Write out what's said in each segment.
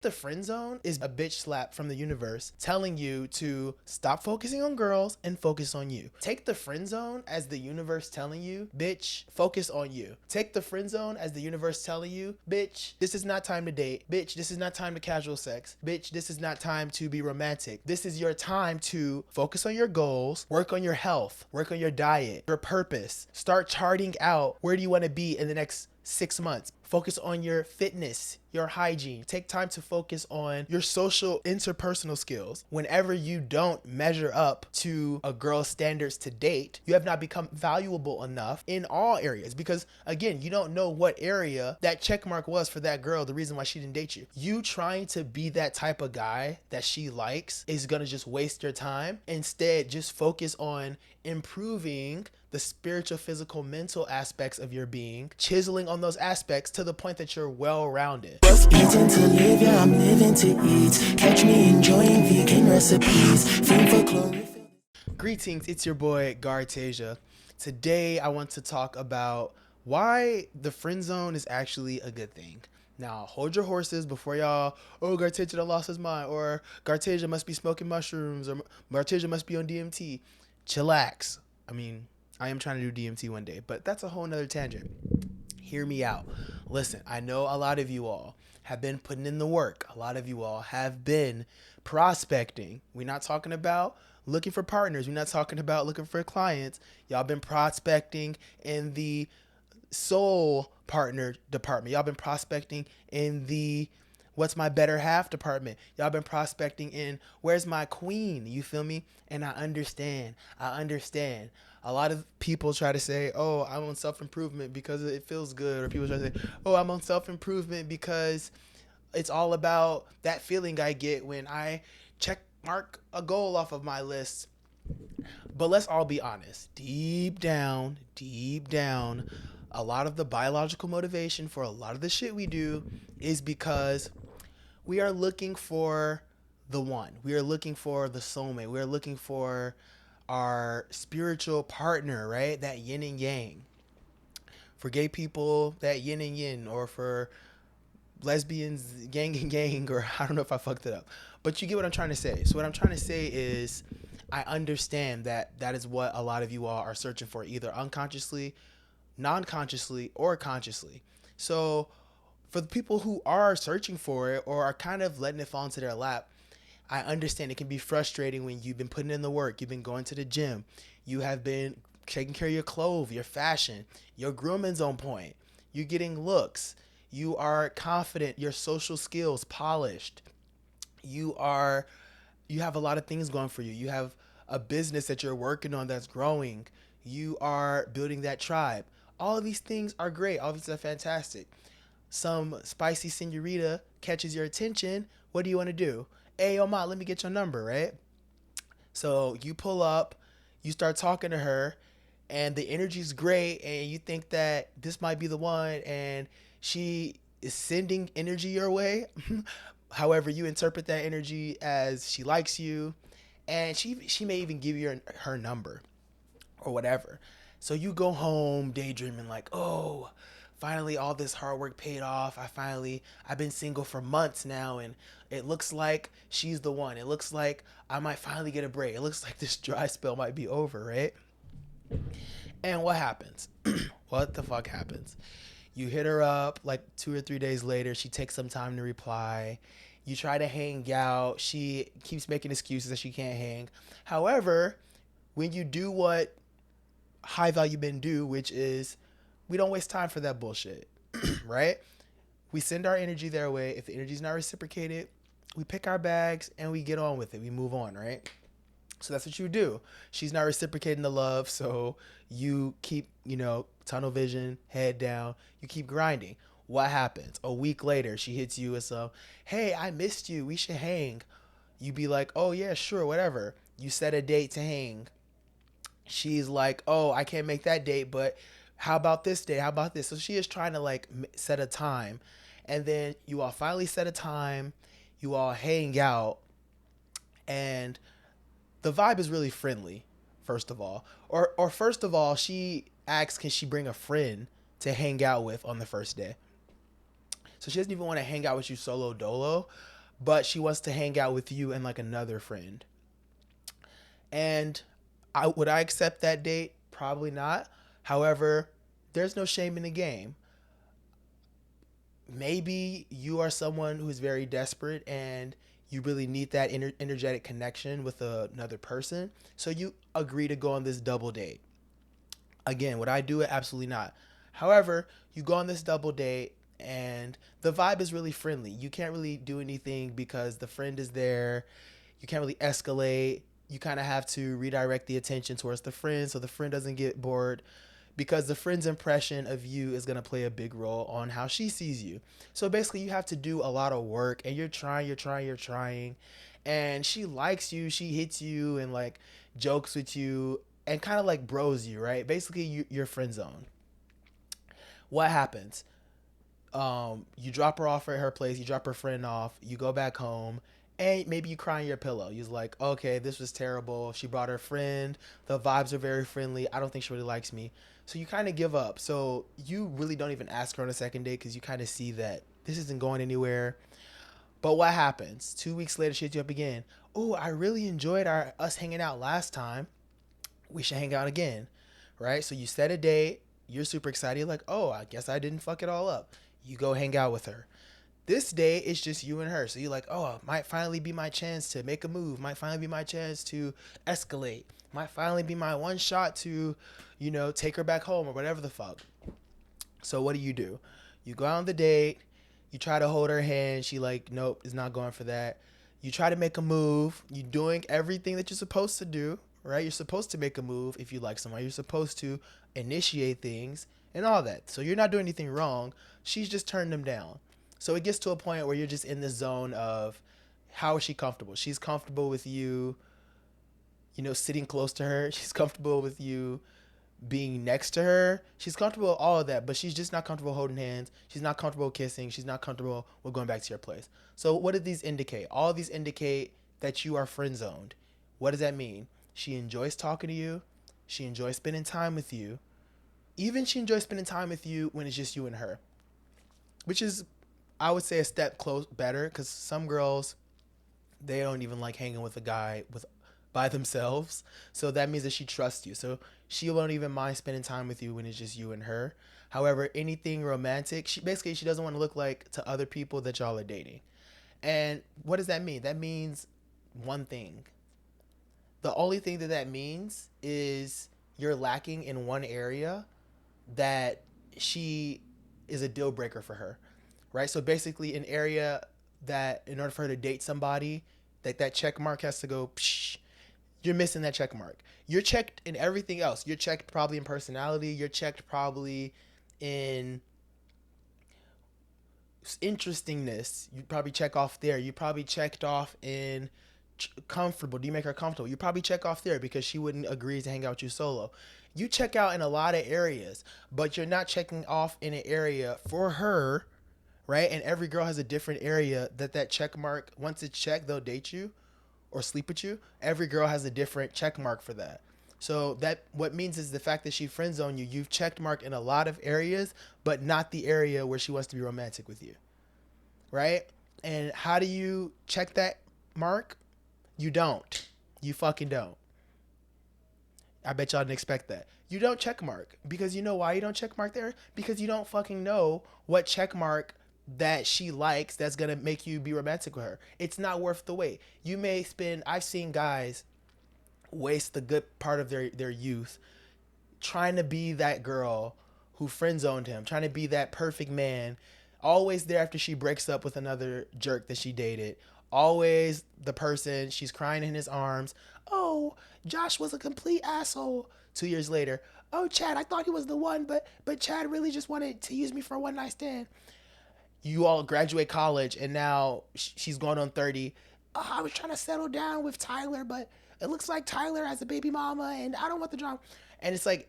The friend zone is a bitch slap from the universe telling you to stop focusing on girls and focus on you. Take the friend zone as the universe telling you, bitch, focus on you. Take the friend zone as the universe telling you, bitch, this is not time to date. Bitch, this is not time to casual sex. Bitch, this is not time to be romantic. This is your time to focus on your goals, work on your health, work on your diet, your purpose. Start charting out where do you want to be in the next 6 months. Focus on your fitness, your hygiene. Take time to focus on your social interpersonal skills. Whenever you don't measure up to a girl's standards to date, you have not become valuable enough in all areas, because again, you don't know what area that check mark was for that girl, the reason why she didn't date you. You trying to be that type of guy that she likes is gonna just waste your time. Instead, just focus on improving the spiritual, physical, mental aspects of your being, chiseling on those aspects to the point that you're well-rounded. Eating to live, yeah, I'm living to eat. Catch me enjoying vegan recipes. Fiend for chlorophyll. Greetings, it's your boy Gartatia. Today I want to talk about why the friend zone is actually a good thing. Now, hold your horses before y'all, oh, Gartasia done lost his mind, or Gartasia must be smoking mushrooms, or Gartasia must be on DMT. Chillax. I mean, I am trying to do DMT one day, but that's a whole nother tangent. Hear me out. Listen, I know a lot of you all have been putting in the work. A lot of you all have been prospecting. We're not talking about looking for partners. We're not talking about looking for clients. Y'all been prospecting in the soul partner department. Y'all been prospecting in the what's my better half department. Y'all been prospecting in where's my queen. You feel me? And I understand. A lot of people try to say, oh, I'm on self-improvement because it feels good. Or people try to say, oh, I'm on self-improvement because it's all about that feeling I get when I check mark a goal off of my list. But let's all be honest. Deep down, a lot of the biological motivation for a lot of the shit we do is because we are looking for the one. We are looking for the soulmate. We are looking for our spiritual partner, right? That yin and yang. For gay people, that yin and yin, or for lesbians, yang and yang, or I don't know if I fucked it up. But you get what I'm trying to say. So what I'm trying to say is I understand that that is what a lot of you all are searching for, either unconsciously, non-consciously, or consciously. So for the people who are searching for it or are kind of letting it fall into their lap, I understand it can be frustrating when you've been putting in the work, you've been going to the gym, you have been taking care of your clothes, your fashion, your grooming's on point, you're getting looks, you are confident, your social skills polished, you have a lot of things going for you. You have a business that you're working on that's growing. You are building that tribe. All of these things are great. All of these are fantastic. Some spicy senorita catches your attention. What do you want to do? Hey, yo, ma, let me get your number, right? So you pull up, you start talking to her, and the energy's great, and you think that this might be the one, and she is sending energy your way. However, you interpret that energy as she likes you, and she may even give you her number or whatever. So you go home daydreaming like, oh, finally all this hard work paid off. I've been single for months now, and it looks like she's the one. It looks like I might finally get a break. It looks like this dry spell might be over, right? And what happens? What the fuck happens? You hit her up like 2 or 3 days later. She takes some time to reply. You try to hang out. She keeps making excuses that she can't hang. However, when you do what high value men do, which is we don't waste time for that bullshit, right? We send our energy their way. If the energy's not reciprocated, we pick our bags and we get on with it. We move on, right? So that's what you do. She's not reciprocating the love, so you keep, tunnel vision, head down. You keep grinding. What happens? A week later, she hits you with some, hey, I missed you. We should hang. You be like, oh, yeah, sure, whatever. You set a date to hang. She's like, oh, I can't make that date, but how about this day? How about this? So she is trying to like set a time. And then you all finally set a time. You all hang out. And the vibe is really friendly, first of all. Or first of all, she asks, can she bring a friend to hang out with on the first day? So she doesn't even want to hang out with you solo dolo, but she wants to hang out with you and like another friend. And would I accept that date? Probably not. However, there's no shame in the game. Maybe you are someone who's very desperate and you really need that energetic connection with another person. So you agree to go on this double date. Again, would I do it? Absolutely not. However, you go on this double date and the vibe is really friendly. You can't really do anything because the friend is there. You can't really escalate. You kind of have to redirect the attention towards the friend so the friend doesn't get bored, because the friend's impression of you is going to play a big role on how she sees you. So basically, you have to do a lot of work and you're trying. And she likes you, she hits you and like jokes with you and kind of like bros you, right? Basically, you're friend zone. What happens? You drop her off at her place, you drop her friend off, you go back home, and maybe you cry on your pillow. You're like, okay, this was terrible. She brought her friend. The vibes are very friendly. I don't think she really likes me. So you kind of give up. So you really don't even ask her on a second date because you kind of see that this isn't going anywhere. But what happens? 2 weeks later, she hits you up again. Oh, I really enjoyed us hanging out last time. We should hang out again, right? So you set a date. You're super excited. You're like, oh, I guess I didn't fuck it all up. You go hang out with her. This day it's just you and her. So you're like, oh, it might finally be my chance to make a move. Might finally be my chance to escalate. Might finally be my one shot to, take her back home or whatever the fuck. So what do? You go out on the date. You try to hold her hand. She like, nope, is not going for that. You try to make a move. You're doing everything that you're supposed to do, right? You're supposed to make a move if you like someone. You're supposed to initiate things and all that. So you're not doing anything wrong. She's just turned them down. So it gets to a point where you're just in the zone of how is she comfortable? She's comfortable with you, sitting close to her. She's comfortable with you being next to her. She's comfortable with all of that, but she's just not comfortable holding hands. She's not comfortable kissing. She's not comfortable with going back to your place. So what did these indicate? All of these indicate that you are friend zoned. What does that mean? She enjoys talking to you. She enjoys spending time with you. Even she enjoys spending time with you when it's just you and her, which is, I would say, a step close better, because some girls, they don't even like hanging with a guy with by themselves. So that means that she trusts you. So she won't even mind spending time with you when it's just you and her. However, anything romantic, she doesn't want to look like to other people that y'all are dating. And what does that mean? That means one thing. The only thing that means is you're lacking in one area that she is a deal breaker for her, right? So basically, an area that in order for her to date somebody, that check mark has to go. Psh, you're missing that check mark. You're checked in everything else. You're checked probably in personality. You're checked probably in interestingness. You probably check off there. You probably checked off in comfortable. Do you make her comfortable? You probably check off there because she wouldn't agree to hang out with you solo. You check out in a lot of areas, but you're not checking off in an area for her, right? And every girl has a different area that check mark. Once it's checked, they'll date you or sleep with you. Every girl has a different check mark for that. So that what means is the fact that she friend zoned you, you've checked mark in a lot of areas, but not the area where she wants to be romantic with you, right? And how do you check that mark? You don't. You fucking don't. I bet y'all didn't expect that. You don't check mark, because you know why you don't check mark there? Because you don't fucking know what check mark that she likes that's gonna make you be romantic with her. It's not worth the wait. I've seen guys waste the good part of their youth trying to be that girl who friend zoned him, trying to be that perfect man, always there after she breaks up with another jerk that she dated. Always the person she's crying in his arms. Oh, Josh was a complete asshole. 2 years later, oh Chad, I thought he was the one, but Chad really just wanted to use me for a one night stand. You all graduate college and now she's going on 30. Oh, I was trying to settle down with Tyler, but it looks like Tyler has a baby mama and I don't want the drama. And it's like,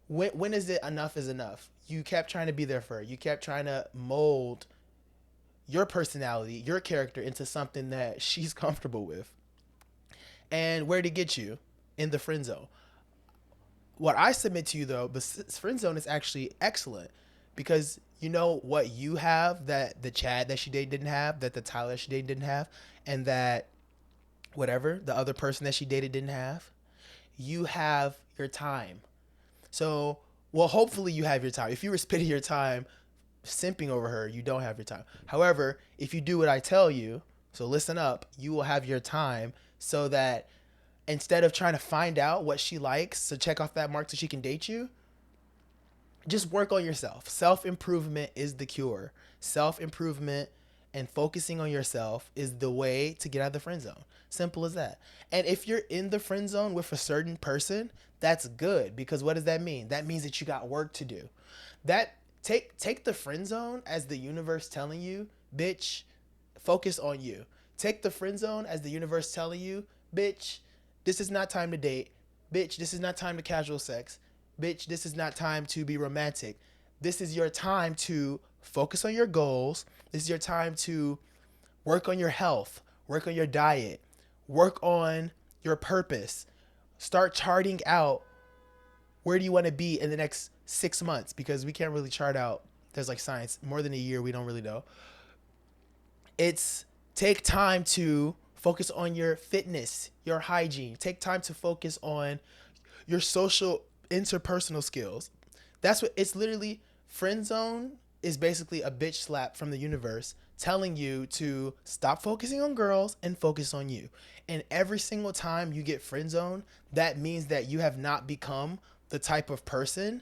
when is it enough is enough? You kept trying to be there for her. You kept trying to mold your personality, your character into something that she's comfortable with. And where to get you? In the friend zone. What I submit to you though, the friend zone is actually excellent, because you know what you have that the Chad that she dated didn't have, that the Tyler she dated didn't have, and that whatever the other person that she dated didn't have? You have your time. So, well, hopefully you have your time. If you were spending your time simping over her, you don't have your time. However, if you do what I tell you, so listen up, you will have your time so that instead of trying to find out what she likes to check off that mark so she can date you, just work on yourself. Self improvement is the cure. Self improvement and focusing on yourself is the way to get out of the friend zone. Simple as that. And if you're in the friend zone with a certain person, that's good because what does that mean? That means that you got work to do. That take the friend zone as the universe telling you, bitch, focus on you. Take the friend zone as the universe telling you, bitch, this is not time to date. Bitch, this is not time to casual sex. Bitch, this is not time to be romantic. This is your time to focus on your goals. This is your time to work on your health, work on your diet, work on your purpose. Start charting out where do you want to be in the next 6 months because we can't really chart out. There's like science, more than a year, we don't really know. It's take time to focus on your fitness, your hygiene. Take time to focus on your social interpersonal skills. That's what it's literally. Friend zone is basically a bitch slap from the universe telling you to stop focusing on girls and focus on you. And every single time you get friend zone, that means that you have not become the type of person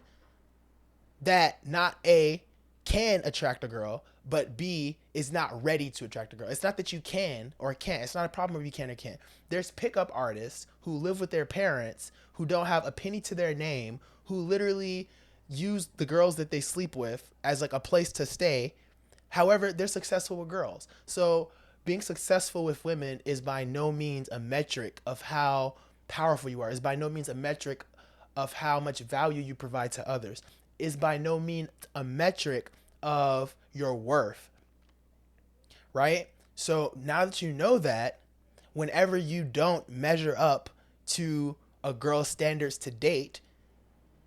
that not A can attract a girl, but B is not ready to attract a girl. It's not that you can or can't. It's not a problem if you can or can't. There's pickup artists who live with their parents who don't have a penny to their name, who literally use the girls that they sleep with as like a place to stay. However, they're successful with girls. So being successful with women is by no means a metric of how powerful you are. Is by no means a metric of how much value you provide to others. Is by no means a metric of your worth. Right? So now that you know that, whenever you don't measure up to a girl's standards to date,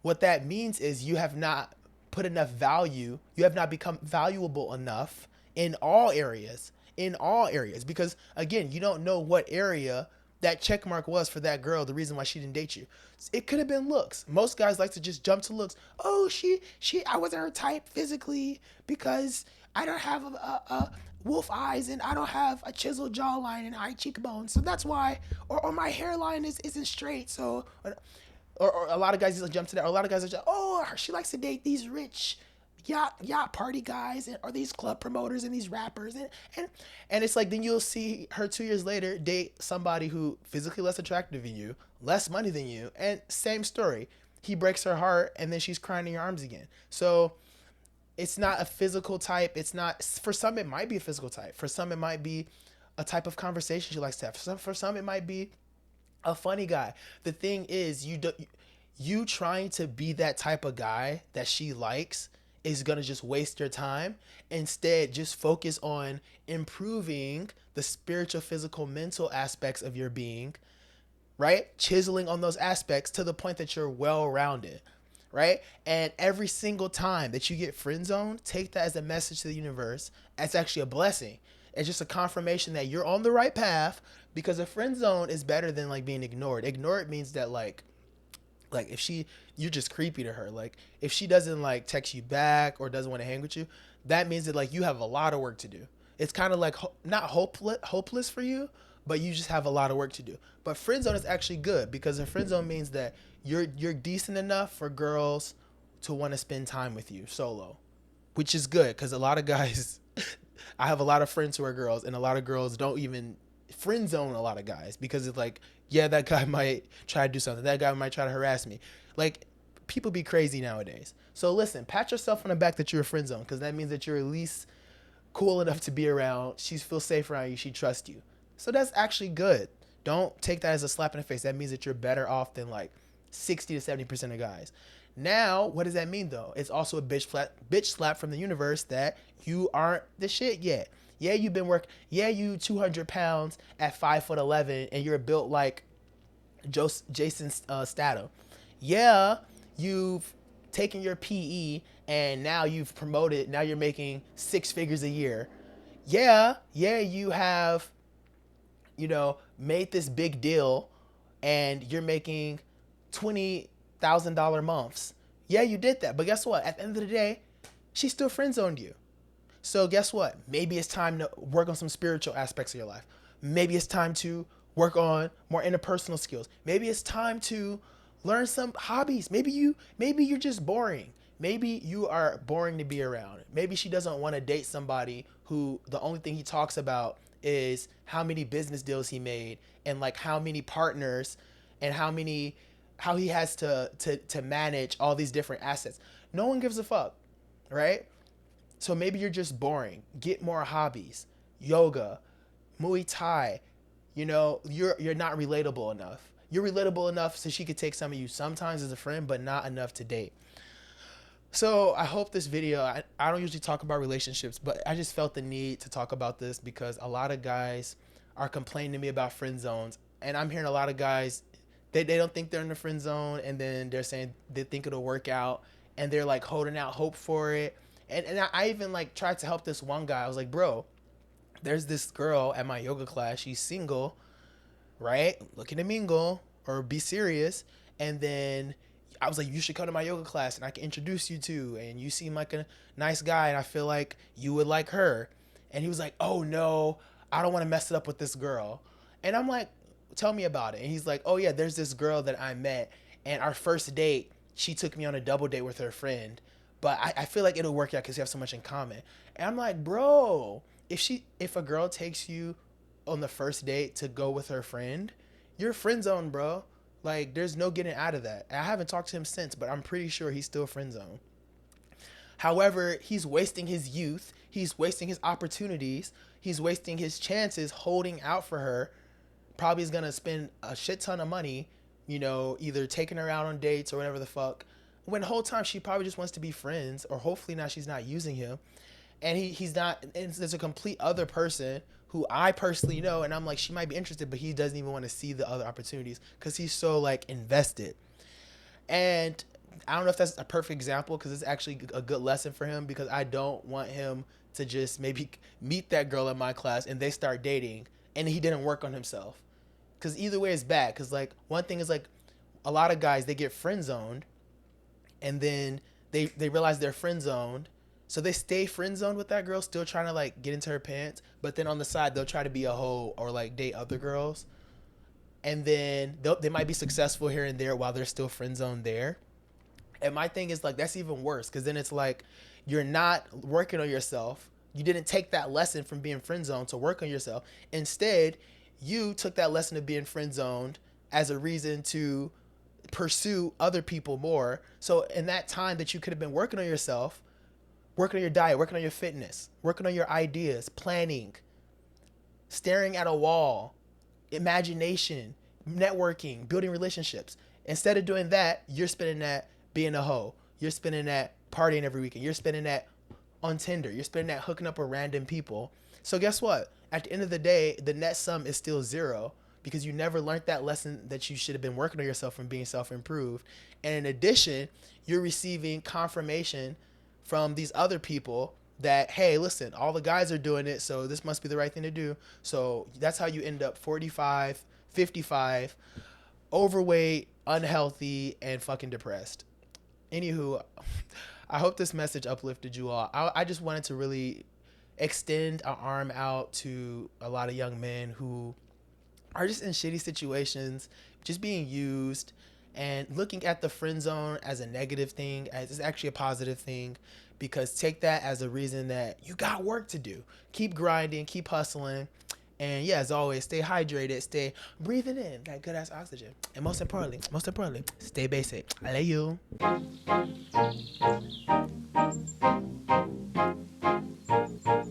what that means is you have not put enough value, you have not become valuable enough in all areas. In all areas. Because again, you don't know what area that check mark was for that girl, the reason why she didn't date you. It could have been looks. Most guys like to just jump to looks. Oh, I wasn't her type physically because I don't have a wolf eyes and I don't have a chiseled jawline and high cheekbones. So that's why, or my hairline isn't straight. So, or a lot of guys just jump to that. Or a lot of guys are just, oh, she likes to date these rich yacht party guys or these club promoters and these rappers and it's like then you'll see her 2 years later date somebody who physically less attractive than you, less money than you, and same story. He breaks her heart and then she's crying in your arms again. So it's not a physical type. It's not, for some it might be a physical type. For some it might be a type of conversation she likes to have. For some it might be a funny guy. The thing is you trying to be that type of guy that she likes is going to just waste your time. Instead, just focus on improving the spiritual, physical, mental aspects of your being, right? Chiseling on those aspects to the point that you're well-rounded, right? And every single time that you get friend zoned, take that as a message to the universe. It's actually a blessing. It's just a confirmation that you're on the right path, because a friend zone is better than like being ignored. Ignored means that like if you're just creepy to her. Like if she doesn't like text you back or doesn't want to hang with you, that means that like you have a lot of work to do. It's kind of like not hopeless for you, but you just have a lot of work to do. But friend zone is actually good because a friend zone means that you're decent enough for girls to want to spend time with you solo, which is good because a lot of guys, I have a lot of friends who are girls, and a lot of girls don't even friend zone a lot of guys because it's like, yeah, that guy might try to do something. That guy might try to harass me. Like, people be crazy nowadays. So listen, pat yourself on the back that you're a friend zone, because that means that you're at least cool enough to be around. She feels safe around you. She trusts you. So that's actually good. Don't take that as a slap in the face. That means that you're better off than like 60 to 70% of guys. Now, what does that mean though? It's also a bitch slap from the universe that you aren't the shit yet. Yeah, you've been working. Yeah, you 200 pounds at 5'11" and you're built like Jason Statham. Yeah, you've taking your PE and now you've promoted, now you're making 6 figures a year. Yeah, you have, made this big deal and you're making $20,000 months. Yeah, you did that. But guess what? At the end of the day, she still friend zoned you. So guess what? Maybe it's time to work on some spiritual aspects of your life. Maybe it's time to work on more interpersonal skills. Maybe it's time to learn some hobbies. Maybe you're just boring. Maybe you are boring to be around. Maybe she doesn't want to date somebody who the only thing he talks about is how many business deals he made and like how many partners and how he has to manage all these different assets. No one gives a fuck, right? So maybe you're just boring. Get more hobbies. Yoga, Muay Thai. You're not relatable enough. You're relatable enough so she could take some of you sometimes as a friend, but not enough to date. So I hope this video, I don't usually talk about relationships, but I just felt the need to talk about this because a lot of guys are complaining to me about friend zones. And I'm hearing a lot of guys, they don't think they're in the friend zone, and then they're saying they think it'll work out, and they're like holding out hope for it. And I even like tried to help this one guy. I was like, bro, there's this girl at my yoga class. She's single, right? Looking to mingle or be serious. And then I was like, you should come to my yoga class and I can introduce you to. And you seem like a nice guy and I feel like you would like her. And he was like, oh no, I don't want to mess it up with this girl. And I'm like, tell me about it. And he's like, oh yeah, there's this girl that I met. And our first date, she took me on a double date with her friend. But I feel like it'll work out because you have so much in common. And I'm like, bro, if a girl takes you on the first date to go with her friend, you're friend zone, bro. Like, there's no getting out of that. I haven't talked to him since, but I'm pretty sure he's still friend zone. However, he's wasting his youth. He's wasting his opportunities. He's wasting his chances holding out for her. Probably is going to spend a shit ton of money, either taking her out on dates or whatever the fuck. When the whole time she probably just wants to be friends, or hopefully now she's not using him. And he's not, and there's a complete other person who I personally know, and I'm like, she might be interested, but he doesn't even want to see the other opportunities because he's so like invested. And I don't know if that's a perfect example because it's actually a good lesson for him, because I don't want him to just maybe meet that girl in my class and they start dating and he didn't work on himself. Because either way is bad. Because like one thing is like a lot of guys, they get friend zoned and then they realize they're friend zoned. So they stay friend zoned with that girl, still trying to like get into her pants. But then on the side, they'll try to be a hoe or like date other girls. And then they might be successful here and there while they're still friend zoned there. And my thing is like, that's even worse. Because then it's like, you're not working on yourself. You didn't take that lesson from being friend zoned to work on yourself. Instead, you took that lesson of being friend zoned as a reason to pursue other people more. So in that time that you could have been working on yourself, working on your diet, working on your fitness, working on your ideas, planning, staring at a wall, imagination, networking, building relationships. Instead of doing that, you're spending that being a hoe. You're spending that partying every weekend. You're spending that on Tinder. You're spending that hooking up with random people. So guess what? At the end of the day, the net sum is still zero because you never learned that lesson that you should have been working on yourself from being self-improved. And in addition, you're receiving confirmation from these other people that, hey, listen, all the guys are doing it, so this must be the right thing to do. So that's how you end up 45, 55, overweight, unhealthy, and fucking depressed. Anywho, I hope this message uplifted you all. I just wanted to really extend an arm out to a lot of young men who are just in shitty situations, just being used, and looking at the friend zone as a negative thing, as it's actually a positive thing, because take that as a reason that you got work to do. Keep grinding, keep hustling, and yeah, as always, stay hydrated, stay breathing in that good ass oxygen, and most importantly, stay basic. I love you.